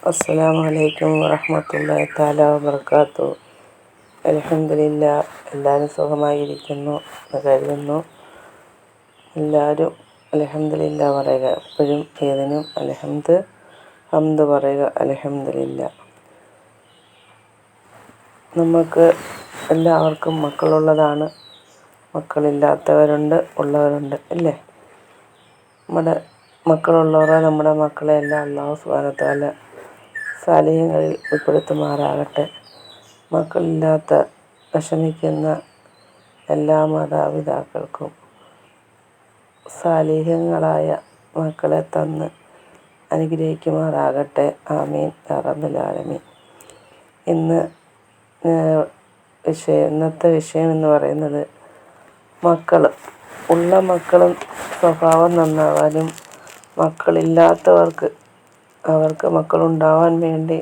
അസ്സലാമു അലൈക്കും വറഹ്മത്തുള്ളാഹി തആല വബറകാതുഹു. അൽഹംദുലില്ലാ, എല്ലാവരും സുഖമായിരിക്കുന്നു എന്ന് കരുതുന്നു. എല്ലാവരും അൽഹംദുലില്ലാ പറയുക. എപ്പോഴും ഏതിനും ഹംദ് പറയുക. അൽഹംദുലില്ലാ. നമുക്ക് എല്ലാവർക്കും മക്കളുള്ളതാണ്, മക്കളില്ലാത്തവരുണ്ട്, ഉള്ളവരുണ്ട്, അല്ലേ? നമ്മുടെ മക്കളുള്ളവരെ നമ്മുടെ മക്കളെ എല്ലാം അല്ലാഹു സുബ്ഹാനഹു വ തആല സാലിഹ്യങ്ങളിൽ ഉൾപ്പെടുത്തുമാറാകട്ടെ. മക്കളില്ലാത്ത വിഷമിക്കുന്ന എല്ലാ മാതാപിതാക്കൾക്കും സാലിഹ്യങ്ങളായ മക്കളെ തന്ന് അനുഗ്രഹിക്കുമാറാകട്ടെ. ആമീൻ യാ റബ്ബൽ ആലമീൻ. ഇന്നത്തെ വിഷയം എന്ന് പറയുന്നത് ഉള്ള മക്കളും സ്വഭാവം നന്നാവാനും അവർക്ക് മക്കളുണ്ടാവാൻ വേണ്ടി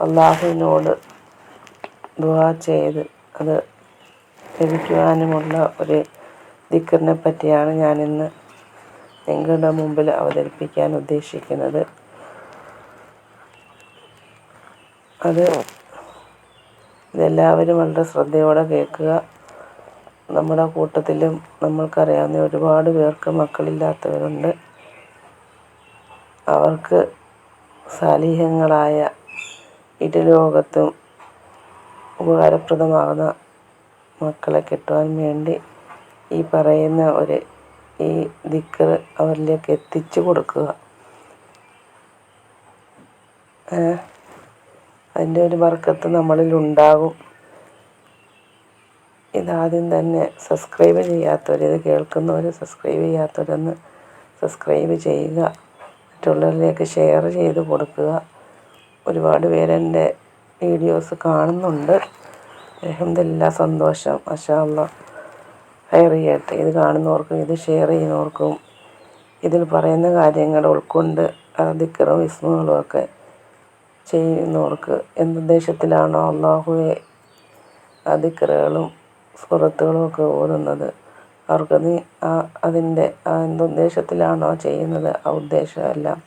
അള്ളാഹുവിനോട് ദുആ ചെയ്ത് അത് ലഭിക്കുവാനുമുള്ള ഒരു ദിക്റിനെ പറ്റിയാണ് ഞാനിന്ന് നിങ്ങളുടെ മുമ്പിൽ അവതരിപ്പിക്കാൻ ഉദ്ദേശിക്കുന്നത്. ഇതെല്ലാവരും വളരെ ശ്രദ്ധയോടെ കേൾക്കുക. നമ്മുടെ കൂട്ടത്തിലും നമ്മൾക്കറിയാവുന്ന ഒരുപാട് പേർക്ക് മക്കളില്ലാത്തവരുണ്ട്. അവർക്ക് സാലിഹ്യങ്ങളായ ഇരുലോകത്തും ഉപകാരപ്രദമാകുന്ന മക്കളെ കിട്ടുവാൻ വേണ്ടി ഈ പറയുന്ന ഈ ദിക്ർ അവരിലേക്ക് എത്തിച്ചു കൊടുക്കുക. അതിൻ്റെ ഒരു ബർക്കത്ത് നമ്മളിൽ ഉണ്ടാകും. ഇതാദ്യം തന്നെ ഇത് കേൾക്കുന്നവർ സബ്സ്ക്രൈബ് ചെയ്യാത്തവരൊന്ന് സബ്സ്ക്രൈബ് ചെയ്യുക. മറ്റുള്ളവരിലേക്ക് ഷെയർ ചെയ്ത് കൊടുക്കുക. ഒരുപാട് പേരെൻ്റെ വീഡിയോസ് കാണുന്നുണ്ട്. അൽഹംദുലില്ലാ, സന്തോഷം. മാഷാ അല്ലാഹ്, ഹൈർ ചെയ്യട്ടെ. ഇത് കാണുന്നവർക്കും ഇത് ഷെയർ ചെയ്യുന്നവർക്കും ഇതിൽ പറയുന്ന കാര്യങ്ങൾ ഉൾക്കൊണ്ട് ദിക്റും ഇസ്മുകളും ഒക്കെ ചെയ്യുന്നവർക്ക് എന്തുദ്ദേശത്തിലാണോ അള്ളാഹുവെ ആ ദിക്റുകളും സൂറത്തുകളും ഒക്കെ ഓതുന്നത്, അവർക്ക് നീ അതിൻ്റെ എന്തുദ്ദേശത്തിലാണോ ചെയ്യുന്നത് ആ ഉദ്ദേശമെല്ലാം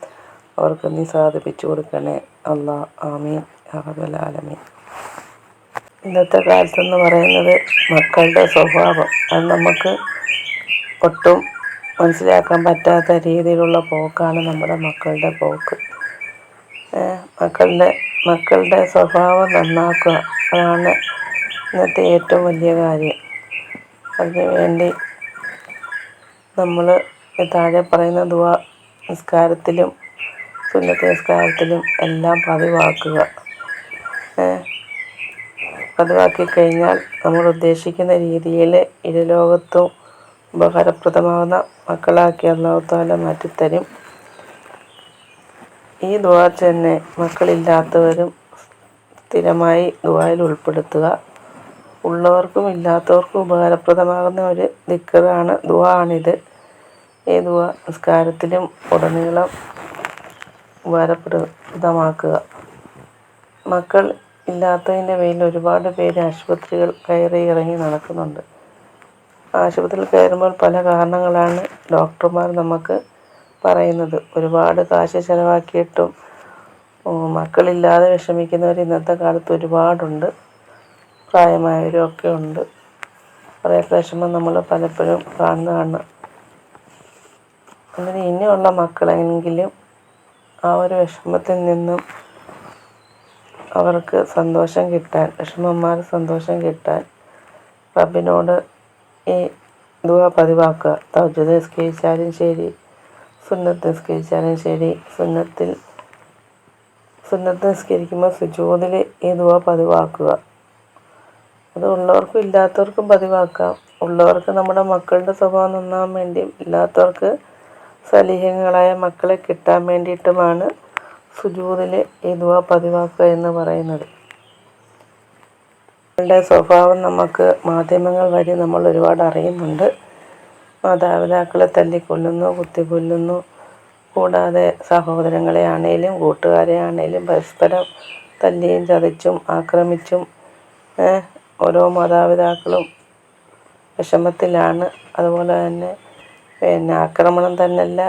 അവർക്ക് നീ സാധിപ്പിച്ചു കൊടുക്കണേ അല്ലാഹ്. ആമീൻ യാ റബ്ബൽ ആലമീൻ. ഇന്നത്തെ കാലത്തെന്ന് പറയുന്നത് മക്കളുടെ സ്വഭാവം അത് നമുക്ക് ഒട്ടും മനസ്സിലാക്കാൻ പറ്റാത്ത രീതിയിലുള്ള പോക്കാണ് നമ്മുടെ മക്കളുടെ പോക്ക്. മക്കളുടെ സ്വഭാവം നന്നാക്കുക, അതാണ് ഇന്നത്തെ ഏറ്റവും വലിയ കാര്യം. അതിനുവേണ്ടി നമ്മൾ താഴെ പറയുന്ന ദുആ നിസ്കാരത്തിലും സുന്നത്ത് നിസ്കാരത്തിലും എല്ലാം പതിവാക്കി കഴിഞ്ഞാൽ നമ്മൾ ഉദ്ദേശിക്കുന്ന രീതിയിൽ ഇരുലോകത്തും ഉപകാരപ്രദമാകുന്ന മക്കളാക്കി അല്ലാഹു തആല മാറ്റിത്തരും. ഈ ദുആ തന്നെ മക്കളില്ലാത്തവരും സ്ഥിരമായി ദുആയിൽ ഉൾപ്പെടുത്തുക. ഉള്ളവർക്കും ഇല്ലാത്തവർക്കും ഉപകാരപ്രദമാകുന്ന ഒരു ദിക്റാണ്, ദുആ ആണിത്. ഈ ദുആ നിസ്കാരത്തിലും ഉടനീളം ഉപകാരപ്രദമാക്കുക. മക്കൾ ഇല്ലാത്തതിൻ്റെ പേരിൽ ഒരുപാട് പേര് ആശുപത്രികൾ കയറി ഇറങ്ങി നടക്കുന്നുണ്ട്. ആശുപത്രിയിൽ കയറുമ്പോൾ പല കാരണങ്ങളാണ് ഡോക്ടർമാർ നമുക്ക് പറയുന്നത്. ഒരുപാട് കാശ് ചിലവാക്കിയിട്ടും മക്കളില്ലാതെ വിഷമിക്കുന്നവർ ഇന്നത്തെ കാലത്ത് ഒരുപാടുണ്ട്. പ്രായമായവരും ഒക്കെ ഉണ്ട്. കുറേയൊക്കെ വിഷമം നമ്മൾ പലപ്പോഴും കാണുന്നതാണ്. അങ്ങനെ ഇനിയുള്ള മക്കളെങ്കിലും ആ ഒരു വിഷമത്തിൽ നിന്നും അവർക്ക് സന്തോഷം കിട്ടാൻ, വിഷമന്മാർ സന്തോഷം കിട്ടാൻ റബ്ബിനോട് ഈ ദുആ പതിവാക്കുക. തഹജ്ജുദ് നിസ്കരിച്ചാലും ശരി, സുന്നത്ത് നിസ്കരിച്ചാലും ശരി, സുന്നത്ത് നിസ്കരിക്കുമ്പോൾ സുജൂദിൽ ഈ ദുആ പതിവാക്കുക. അത് ഉള്ളവർക്കും ഇല്ലാത്തവർക്കും പതിവാക്കാം. ഉള്ളവർക്ക് നമ്മുടെ മക്കളുടെ സ്വഭാവം നന്നാവാൻ വേണ്ടിയും ഇല്ലാത്തവർക്ക് സലീഹങ്ങളായ മക്കളെ കിട്ടാൻ വേണ്ടിയിട്ടുമാണ് സുജൂദിൽ ഈ ദുആ പതിവാക്കുക എന്ന് പറയുന്നത്. മക്കളുടെ സ്വഭാവം നമുക്ക് മാധ്യമങ്ങൾ വഴി നമ്മൾ ഒരുപാട് അറിയുന്നുണ്ട്. മാതാപിതാക്കളെ തല്ലിക്കൊല്ലുന്നു, കുത്തിക്കൊല്ലുന്നു. കൂടാതെ സഹോദരങ്ങളെ ആണേലും കൂട്ടുകാരെ ആണേലും പരസ്പരം തല്ലിയും ചതച്ചും ആക്രമിച്ചും ഓരോ മാതാപിതാക്കളും വിഷമത്തിലാണ്. അതുപോലെ തന്നെ ആക്രമണം തന്നെയല്ല,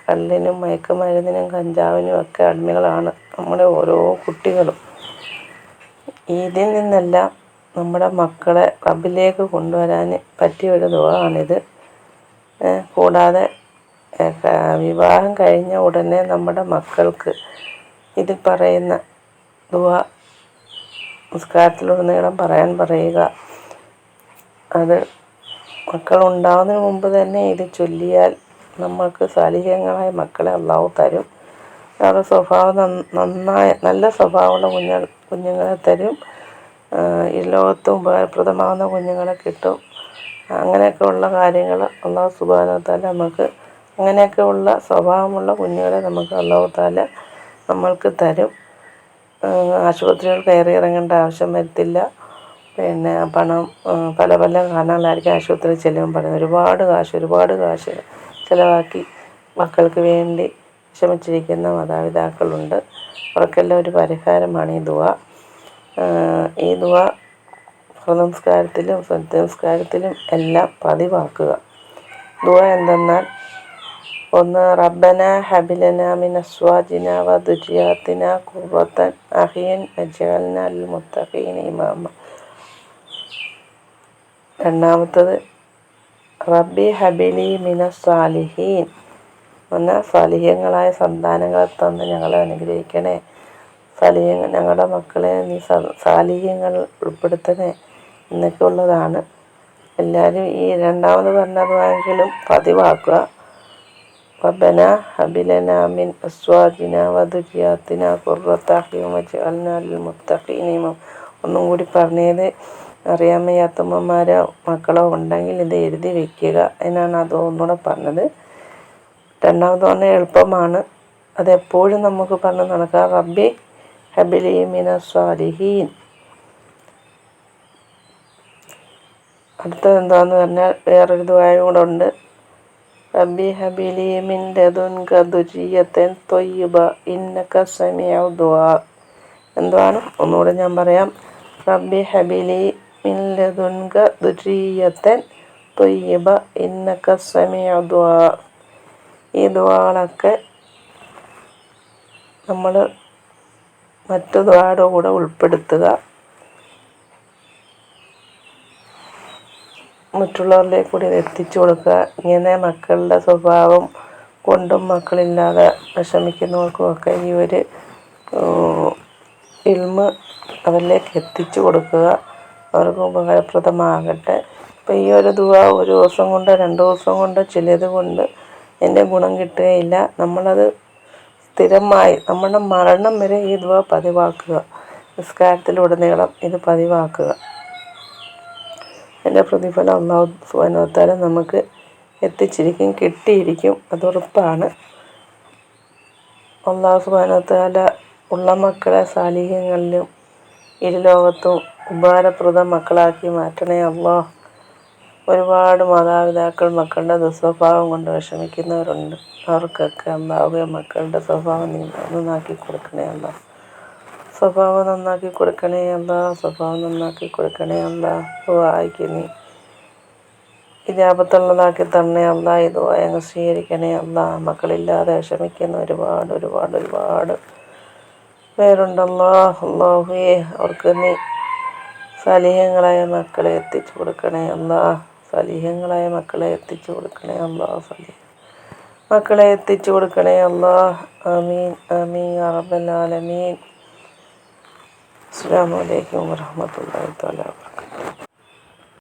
കള്ളിനും മയക്കുമരുന്നിനും കഞ്ചാവിനും ഒക്കെ അടിമകളാണ് നമ്മുടെ ഓരോ കുട്ടികളും. ഇതിൽ നിന്നെല്ലാം നമ്മുടെ മക്കളെ റബ്ബിലേക്ക് കൊണ്ടുവരാൻ പറ്റിയ ഒരു ദുആആണിത്. കൂടാതെ വിവാഹം കഴിഞ്ഞ ഉടനെ നമ്മുടെ മക്കൾക്ക് ഇതിൽ പറയുന്ന ദുആ നിസ്കാരത്തിലുടനീളം പറയാൻ പറയുക. അത് മക്കളുണ്ടാവുന്നതിന് മുമ്പ് തന്നെ ഇത് ചൊല്ലിയാൽ നമ്മൾക്ക് സാലിഹ്യങ്ങളായ മക്കളെ അള്ളാഹു തരും. അവരുടെ സ്വഭാവം നല്ല സ്വഭാവമുള്ള കുഞ്ഞുങ്ങളെ തരും. ഈ ലോകത്തും ഉപകാരപ്രദമാകുന്ന കുഞ്ഞുങ്ങളെ കിട്ടും. അങ്ങനെയൊക്കെയുള്ള കാര്യങ്ങൾ അള്ളാഹു സുബ്ഹാനഹു വ തആല നമുക്ക് അങ്ങനെയൊക്കെയുള്ള സ്വഭാവമുള്ള കുഞ്ഞുങ്ങളെ നമുക്ക് അള്ളാഹു തആല നമ്മൾക്ക് തരും. ആശുപത്രികൾ കയറി ഇറങ്ങേണ്ട ആവശ്യം വരത്തില്ല. പിന്നെ പണം പല കാരണങ്ങളായിരിക്കും ആശുപത്രിയിൽ ചെല്ലുമ്പോൾ പറയുന്നത്. ഒരുപാട് കാശ് ചിലവാക്കി മക്കൾക്ക് വേണ്ടി വിഷമിച്ചിരിക്കുന്ന മാതാപിതാക്കളുണ്ട്. അവർക്കെല്ലാം ഒരു പരിഹാരമാണ് ഈ ദുആ. ഈ ദുആ നമസ്കാരത്തിലും നിസ്കാരത്തിലും എല്ലാം പതിവാക്കുക. ദുആ എന്തെന്നാൽ, ഒന്ന്, റബ്ബനാ ഹബ് ലനാ മിൻ അസ്വാജിനാ വ ദുരിയാത്തിനാ ഖുർറത അഅ്യുൻ വജ്അൽനാ ലിൽ മുത്തഖീന ഇമാമ. രണ്ടാമത്തത്, റബ്ബി ഹബിലി മിനസ് സാലിഹീൻ. സാലിഹ്യങ്ങളായ സന്താനങ്ങളെ തന്ന് ഞങ്ങളെ അനുഗ്രഹിക്കണേ. ഞങ്ങളുടെ മക്കളെ നീ സാലിഹ്യങ്ങൾ ഉൾപ്പെടുത്തണേ എന്നൊക്കെ ഉള്ളതാണ്. എല്ലാവരും ഈ രണ്ടാമത് പറഞ്ഞതെങ്കിലും പതിവാക്കുക. റബ്ബനാ ഹബ് ലനാ മിൻ അസ്വാജിനാ വ ദുരിയാത്തിനാ ഖുർറത അഅ്യുൻ വജ്അൽനാ ലിൽ മുത്തഖീന ഇമാമ. ഒന്നും കൂടി പറഞ്ഞത് അറിയാൻ വയ്യാത്ത ഉമ്മമാരോ മക്കളോ ഉണ്ടെങ്കിൽ ഇത് എഴുതി വെക്കുക എന്നാണ് അത് ഒന്നുകൂടെ പറഞ്ഞത്. രണ്ടാമത് പറഞ്ഞാൽ എളുപ്പമാണ്, അതെപ്പോഴും നമുക്ക് പറഞ്ഞ് നടക്കാം. റബ്ബി ഹബിലി മിനസ് സാലിഹീൻ. അടുത്തത് എന്താന്ന് പറഞ്ഞാൽ വേറൊരു ദുആയും കൂടെ ഉണ്ട്. റബ്ബി ഹബിലി മിൻ ലദുൻക ദുർരിയത്തൻ ത്വയ്യിബ ഇന്നക സമീഉ ദുആ. എന്താണ്? ഒന്നുകൂടെ ഞാൻ പറയാം. റബ്ബി ഹബിലി മിൻ ലദുൻക ദുർരിയത്തൻ ത്വയ്യിബ ഇന്നക സമീഉ ദുആ. ഈ ദുആകളൊക്കെ നമ്മൾ മറ്റു ദുആയുടെ കൂടെ ഉൾപ്പെടുത്തുക. മറ്റുള്ളവരിലേക്ക് കൂടി ഇത് എത്തിച്ചു കൊടുക്കുക. ഇങ്ങനെ മക്കളുടെ സ്വഭാവം കൊണ്ടും മക്കളില്ലാതെ വിഷമിക്കുന്നവർക്കുമൊക്കെ ഈ ഒരു ഇൽമ് അവരിലേക്ക് എത്തിച്ചു കൊടുക്കുക. അവർക്ക് ഉപകാരപ്രദമാകട്ടെ. ഇപ്പോൾ ഈ ഒരു ദുആ ഒരു ദിവസം കൊണ്ട് 2 ദിവസം കൊണ്ട് ചിലത് കൊണ്ട് എൻ്റെ ഗുണം കിട്ടുകയില്ല. നമ്മളത് സ്ഥിരമായി നമ്മുടെ മരണം വരെ ഈ ദുആ പതിവാക്കുക. നിസ്കാരത്തിലുടനീളം ഇത് പതിവാക്കുക. എൻ്റെ പ്രതിഫലം അല്ലാഹു സുബ്ഹാനഹു വ തആല നമുക്ക് എത്തിച്ചിരിക്കും, കിട്ടിയിരിക്കും, അതുറപ്പാണ്. അല്ലാഹു സുബ്ഹാനഹു വ തആല ഉള്ള മക്കളെ സാലിഹ്യങ്ങളിലും ഇരുലോകത്തും ഉപകാരപ്രദ മക്കളാക്കി മാറ്റണേ അല്ലാഹ്. ഒരുപാട് മാതാപിതാക്കൾ മക്കളുടെ ദുസ്വഭാവം കൊണ്ട് വിഷമിക്കുന്നവരുണ്ട്. അവർക്കൊക്കെ അല്ലാഹുവേ മക്കളുടെ സ്വഭാവം നീ നന്നാക്കി കൊടുക്കണേ അല്ലാഹ്. സ്വഭാവം നന്നാക്കി കൊടുക്കണേ അല്ലാഹ്. സ്വഭാവം നന്നാക്കി കൊടുക്കണേ അല്ലാഹ്. ദുആയ്ക്ക് നീ ഇജാബത്തുള്ളതാക്കി തരണേ അല്ലാഹ്. ഈ ദുആ അങ്ങ് സ്വീകരിക്കണേ അല്ലാഹ്. മക്കളില്ലാതെ വിഷമിക്കുന്ന ഒരുപാട് പേരുണ്ടല്ലോ. അല്ലാഹുവേ അവർക്ക് നീ സാലിഹ്യങ്ങളായ മക്കളെ എത്തിച്ചു കൊടുക്കണേ അല്ലാഹ്. സാലിഹ്യങ്ങളായ മക്കളെ എത്തിച്ചു കൊടുക്കണേ അല്ലാഹ്. മക്കളെ എത്തിച്ചു കൊടുക്കണേ അല്ലാഹ്. ആമീൻ ആമീൻ യാ റബ്ബൽ ആലമീൻ. അസ്സലാമു അലൈക്കും വറഹ്മത്തുള്ളാഹി തആല.